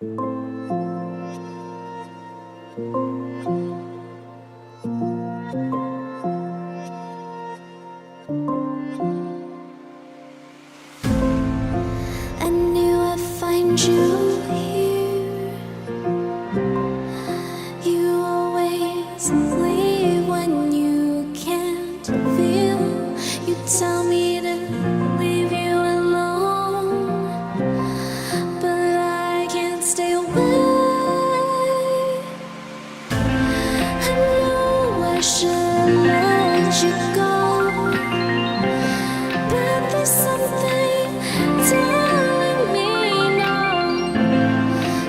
I knew I'd find you here. You always leave when you can't feel. You tell me to leave you alone, but I can't stay away. I know I should let you go, but there's something telling me no.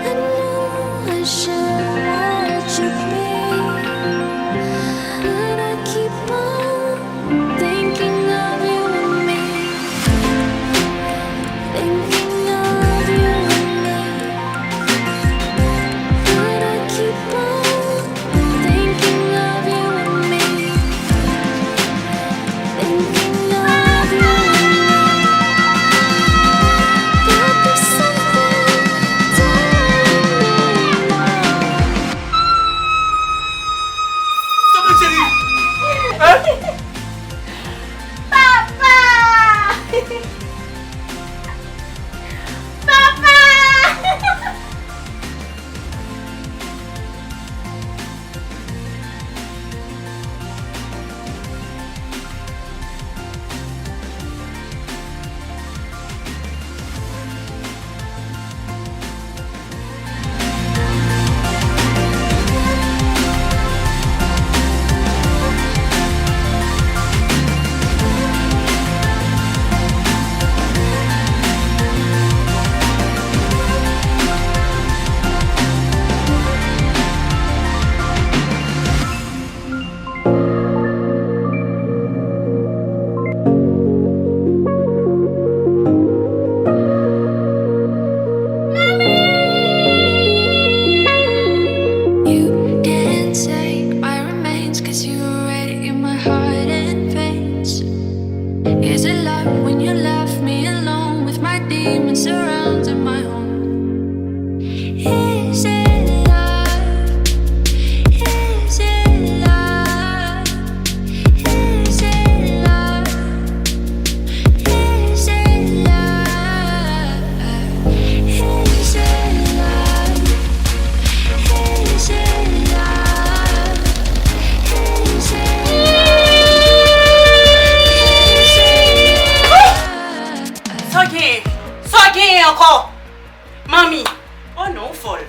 I know I should let you be, but I keep on thinking of you and me, thinking of you and me, but I keep on thinking of you and me, thinking of you and me, but there's something telling me no. Stop it, chérie! Hein? You didn't take my remains, 'cause you were already in my heart and veins. Is it love when you left me alone with my demons surrounding my home? Is it love? Is it love? Is it love? Is it love? Is it love? Is it love? Is it love? Só quem encore? Mami! Oh non, folle!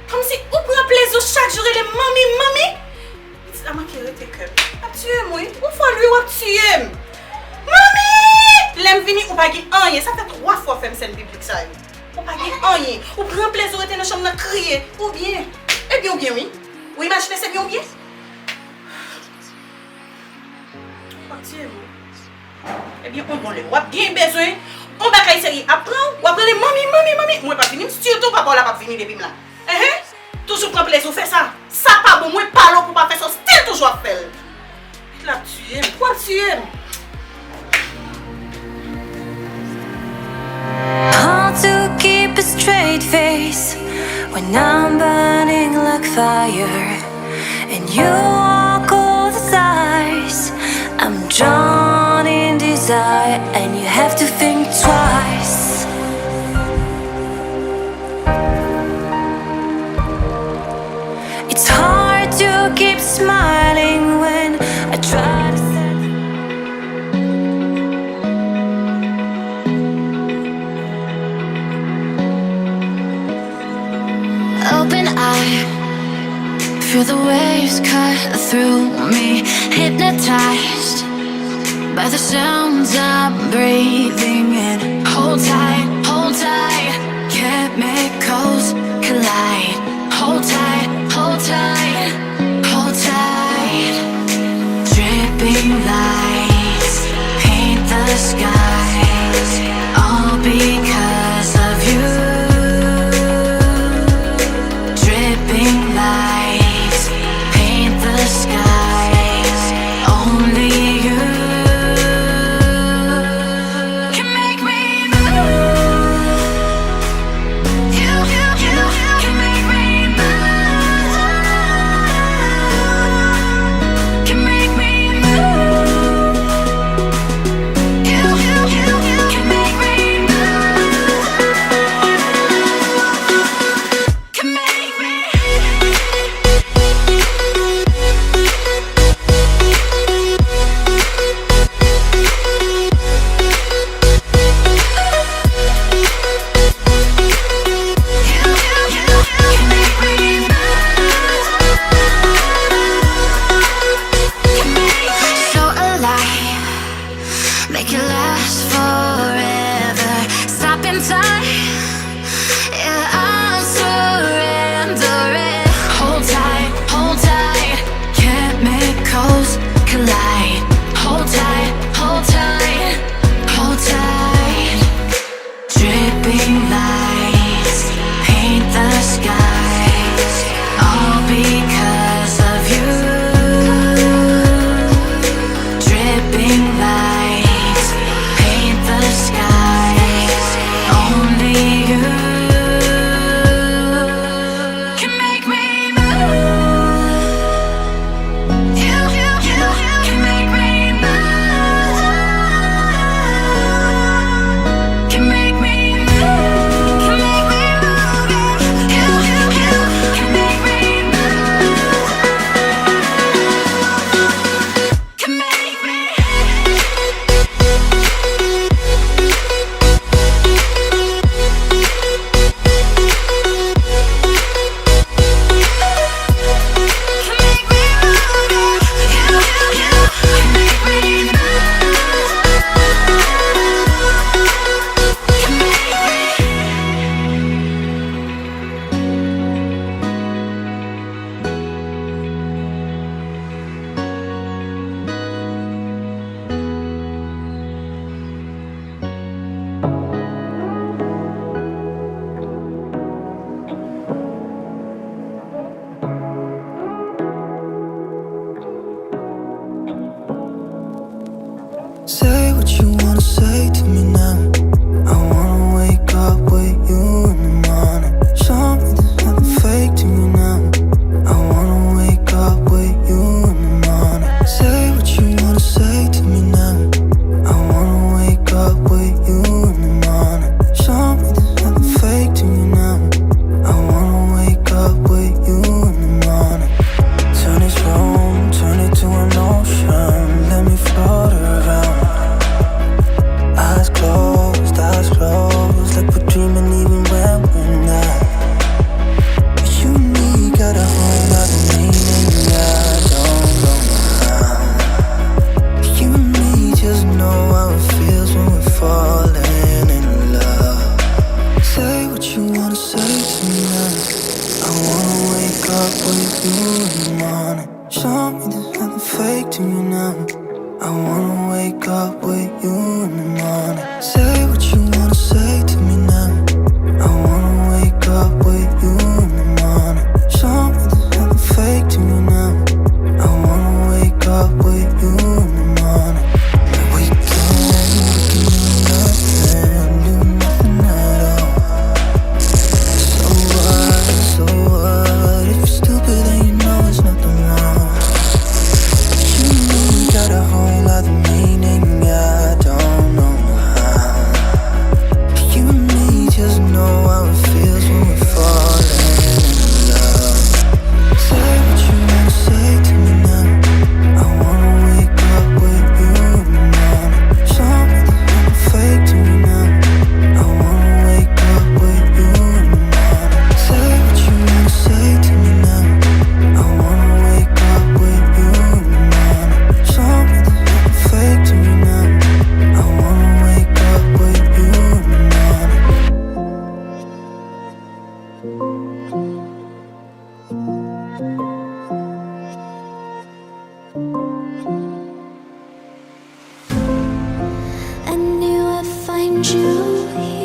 Comme si ou prend plaisir chaque jour et les mami! C'est la main qui rete que. A tué moi, ou fois lui ou a tué. Mami! L'aime vini ou pas gen rien, ça fait 3 fois fait scène biblique ça. Ou pas gen rien, ou prend plaisir rete dans chambre dans crier ou bien. Eh bien ou bien oui. Ou imaginez c'est bien ou bien. A tué moi. Eh bien, on le wap bien besoin. On va faire série. Apprends, ou apprendre mami. Moi pas fini, surtout papa là pas fini depuis là. Toujours prendre plaisir faire ça. Ça pas bon, moi pas là pour pas faire ça, style toujours faire. La tuer, pourquoi tuer? Hard to keep a straight face when I'm burning like fire, and you are cold as ice. I'm drawn in desire, and you have to think twice. It's hard to keep smiling when I try to set. Open eye, feel the waves cut through me, hypnotized by the sounds I'm breathing in. Hold tight, chemicals collide. Hold tight, dripping lights paint the skies, all because of you. Dripping lights paint the skies, only you. forever. Stop in time. Yeah, I'm surrendering. Hold tight. Chemicals collide. Hold tight, hold tight, hold tight. Dripping lights paint the skies, all because of you. Dripping lights paint the skies, only you can make me move. You can make me move. Can make me move. Can make me move. You can make me move. Can make me. Can make me move. You can make me Say what you wanna say to me now. I wanna wake up with you in the morning. Show me there's nothing fake to me now. I wanna wake up with you in the morning. Say what you wanna say to me now. I wanna wake up with you in the morning. Show me there's nothing fake to me now. I wanna wake up with you in the morning. Turn this room, turn it to an ocean. Let me float around. Eyes closed, like we're dreaming even when we're not. You and me got a whole lot of meaning, I don't know how. You and me just know how it feels when we're falling in love. Say what you wanna say to me now. I wanna wake up with you in the morning. Show me there's nothing fake to me now. I wanna wake up with you in the morning. Say what you wanna say to me now. I wanna wake up with you in the morning. Show me there's nothing fake to me now. I wanna wake up with you in the morning. We can do nothing at all. So what? If you're stupid then you know it's nothing wrong. You and me got a whole lot of meaning, I don't know how. You and me just know how it feels when we're falling in love. Say what you wanna say to me now. I wanna wake up with you in the morning. Show me there's nothing fake to me now. I wanna wake up with you in the morning. Say what you wanna say to me now. I wanna wake up with you in the morning. Show me there's nothing fake to me now. I wanna wake up with you in the morning. I knew I'd find you here.